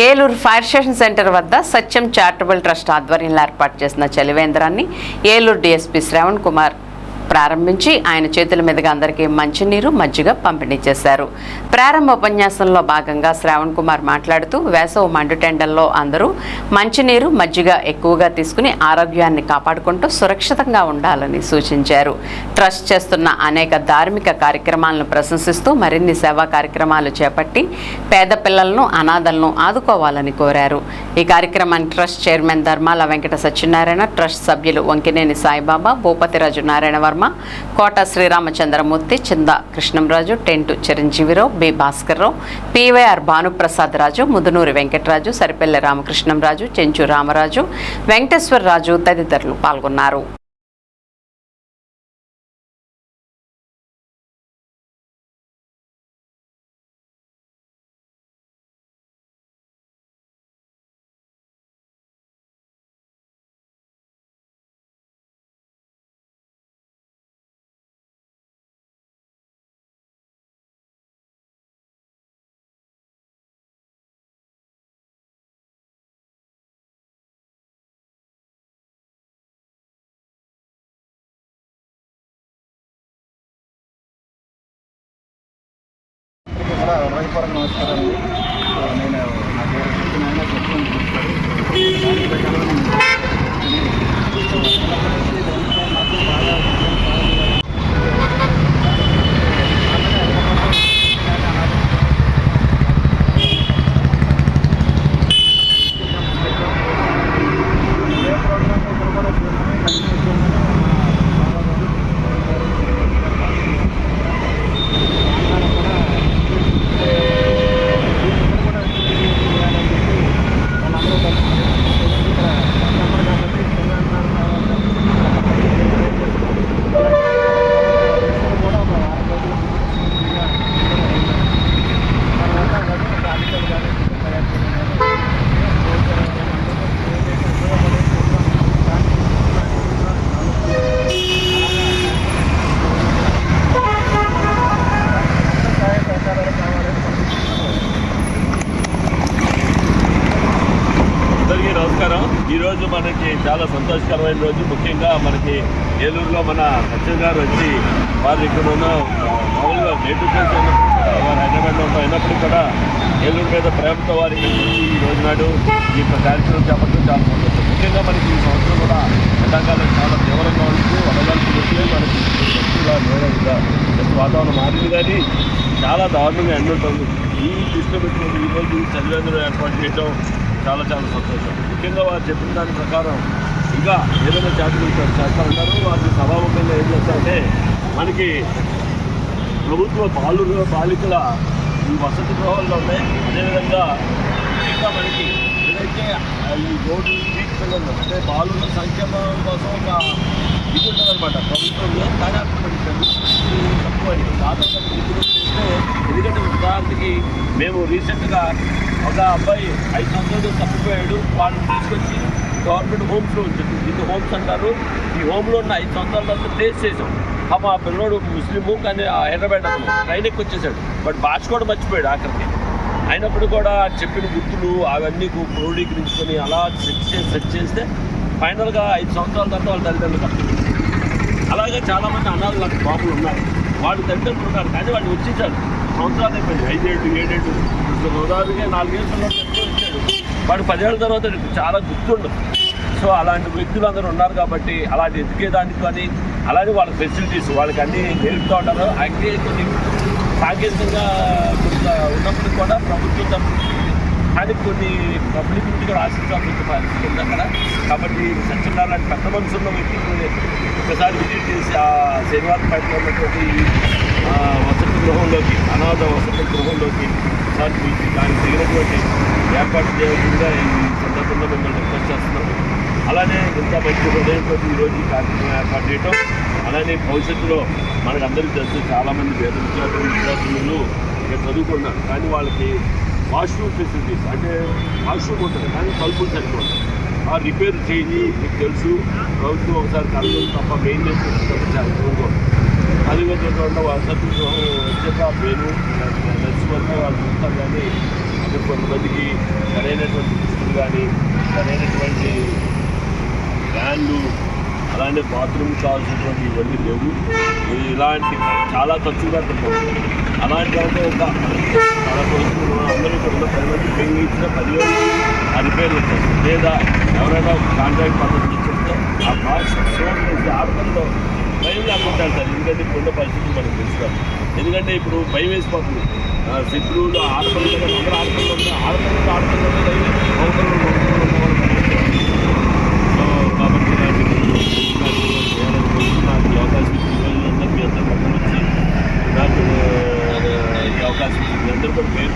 Eluru fire station centre వద్ద సత్యం charitable trust ఆధ్వర్యంలో ఏర్పాటు చేసిన చలివేంద్రాన్ని ఏలూరు డీఎస్పీ శ్రావణ్ కుమార్ ప్రారంభించి ఆయన చేతుల మీదుగా అందరికీ మంచినీరు మజ్జిగ పంపిణీ చేశారు. ప్రారంభ ఉపన్యాసంలో భాగంగా శ్రావణ్ కుమార్ మాట్లాడుతూ వేసవి మండుటెండల్లో అందరూ మంచినీరు మజ్జిగ ఎక్కువగా తీసుకుని ఆరోగ్యాన్ని కాపాడుకుంటూ సురక్షితంగా ఉండాలని సూచించారు. ట్రస్ట్ చేస్తున్న అనేక ధార్మిక కార్యక్రమాలను ప్రశంసిస్తూ మరిన్ని సేవా కార్యక్రమాలు చేపట్టి పేద పిల్లలను అనాథలను ఆదుకోవాలని కోరారు. ఈ కార్యక్రమాన్ని ట్రస్ట్ చైర్మన్ ధర్మాల వెంకట సత్యనారాయణ, ట్రస్ట్ సభ్యులు వంకినేని సాయిబాబా, భూపతిరాజు నారాయణ వర్మ, కోట శ్రీరామచంద్రమూర్తి, చింద కృష్ణంరాజు, టెంటు చిరంజీవిరావు, బి భాస్కర్రావు, పివైఆర్ భానుప్రసాద్ రాజు, ముదునూరి వెంకటరాజు, సరిపల్లె రామకృష్ణంరాజు, చెంచు రామరాజు, వెంకటేశ్వరరాజు తదితరులు పాల్గొన్నారు. హృదయపూర్వక నమస్కారాలు. నేను నా పేరు సత్యనారాయణ, సత్యం నమస్కారం. ఈరోజు మనకి చాలా సంతోషకరమైన రోజు. ముఖ్యంగా మనకి ఏలూరులో మన సత్యం గారు వచ్చి వారు ఇక్కడ ఉన్న మామూలుగా నేటివ్ ప్లేస్ వారు హైదరాబాద్లో అయినప్పటికీ కూడా ఏలూరు మీద ప్రేమతో వారి ఈ రోజు నాడు ఈ కార్యక్రమం చేపట్టడం చాలా సంతోషం. ముఖ్యంగా మనకి ఈ సంవత్సరం కూడా ఎండాకాలం చాలా తీవ్రంగా ఉంటుంది. వడగాల్సి వస్తే మనకి వాతావరణం మారింది, కానీ చాలా దారుణంగా ఎండ ఉంటుంది. ఈ దృష్టిలో పెట్టుకుని ఈరోజు చలివేంద్రం ఏర్పాటు చేయడం చాలా చాలా సంతోషం. ముఖ్యంగా వారు చెప్పిన దాని ప్రకారం ఇంకా ఏదైనా చేస్తారంటారు. వారికి సభాముఖంగా ఏం చేస్తారంటే మనకి ప్రభుత్వ బాలికల ఈ వసతి గృహాల్లో ఉన్నాయి. అదేవిధంగా ఇంకా మనకి ఏదైతే ఈ రోడ్డు స్ట్రీట్ పిల్లలు అంటే బాలుల సంక్షేమం కోసం ఒక ఇది ఉంటుందన్నమాట ప్రభుత్వంలో. కానీ అక్కడ తక్కువ దాదాపు నిధులు చేస్తే, ఎందుకంటే ఉదాహరణకి మేము రీసెంట్గా ఒక అబ్బాయి 5 సంవత్సరాలు తప్పిపోయాడు. వాళ్ళని తీసుకొచ్చి గవర్నమెంట్ హోమ్స్లో ఉంటుంది. ఇది హోమ్స్ అంటారు. ఈ హోమ్లో ఉన్న 5 సంవత్సరాల తర్వాత టేస్ట్ చేసాం. ఆ పిల్లడు ముస్లిము, కానీ హైదరాబాద్ అతను ట్రైన్ ఎక్కి వచ్చేసాడు. బట్ భాష కూడా మర్చిపోయాడు ఆఖరికి. అయినప్పుడు కూడా చెప్పిన గుర్తులు అవన్నీ క్రోడీకరించుకొని అలా సెట్ చేస్తే ఫైనల్గా 5 సంవత్సరాల తర్వాత వాళ్ళ తల్లిదండ్రులు కష్టం. అలాగే చాలామంది అనాథలు నాకు బాబులు ఉన్నారు. వాళ్ళు తల్లిదండ్రులు ఉన్నారు, కానీ వాళ్ళు వచ్చేసారు. సంవత్సరాలు అయిపోయింది, 5 ఏళ్ళు 7 ఏళ్ళు. ఉదాహరణగా 4 ఏళ్ళ వచ్చాడు. వాడు 10 ఏళ్ళ తర్వాత చాలా గుర్తుండదు. సో అలాంటి వ్యక్తులు అందరూ ఉన్నారు కాబట్టి అలాంటి ఎదిగేదానికి కానీ అలాగే వాళ్ళ ఫెసిలిటీస్ వాళ్ళకి అన్నీ నేర్పుతూ ఉంటారు. అయితే కొన్ని సాంకేతికంగా ఉన్నప్పుడు కూడా ప్రభుత్వం కానీ కొన్ని పబ్లిక్ నుంచి కూడా ఆశించాల్సిన పరిస్థితి ఉంది అక్కడ. కాబట్టి సత్యనారాయణ పెద్ద మనసున్న వ్యక్తులు ఒకసారి విజిట్ చేసి ఆ శనివారంపేటలో ఉన్నటువంటి వసతి గృహంలోకి, అనాథ వసతి గృహంలోకి ఒకసారి దానికి తగినటువంటి ఏర్పాటు చేయకుండా ఈ సందర్భంగా మిమ్మల్ని రిక్వెస్ట్ చేస్తున్నాము. అలానే ఇంత మంచి హృదయంతో ఈరోజు ఈ కార్యక్రమం ఏర్పాటు చేయడం, అలానే భవిష్యత్తులో మనకు అందరికీ తెలుసు చాలామంది పేద విద్యార్థులు ఇక్కడ చదువుకుంటున్నారు, కానీ వాళ్ళకి వాష్రూమ్ ఫెసిలిటీస్ అంటే వాష్రూమ్ ఉంటుంది కానీ తలుపులు సరిపోతుంది. ఆ రిపేర్ చేయి మీకు తెలుసు. ప్రభుత్వం ఒకసారి కలదు తప్ప మెయింటెనెన్స్ చాలా ఎక్కువగా ఉంటుంది. అదేవిధంగా వసతి వచ్చాక పేరు నర్సు వరకు వాళ్ళు చూస్తారు, కానీ ఇక్కడ కొంతమందికి సరైనటువంటి దుస్తులు కానీ సరైనటువంటి ఫ్యాన్లు అలాంటి బాత్రూమ్ కావాల్సినటువంటి ఇవన్నీ లేవు. ఇలాంటి చాలా ఖర్చు పెడుతున్నాం. అలాంటి దాంట్లో ఒక చాలా రోజులు అందరూ ఇక్కడ ఉన్న 10 మంది పెయిన్ ఇచ్చిన 10,000 ఆ రిపేర్లు వచ్చేస్తాం. లేదా ఎవరైనా కాంట్రాక్ట్ పద్ధతి ఇచ్చేస్తే ఆ బాక్స్ షోర్ చేసి ఆడపడిలో భయం లేకుండా సార్. ఎందుకంటే ఇప్పుడున్న పరిస్థితులు మనకు తెలుసు. ఎందుకంటే ఇప్పుడు భయం వేసిపోతుంది. శత్రువులు ఆడపడి అందరూ ఆడపడుతుంది సో కాబట్టి నాకు ఈ అవకాశం ఇచ్చిన మీ అందరూ పక్కన వచ్చి నాకు ఈ అవకాశం ఇచ్చింది. అందరూ కూడా పేరు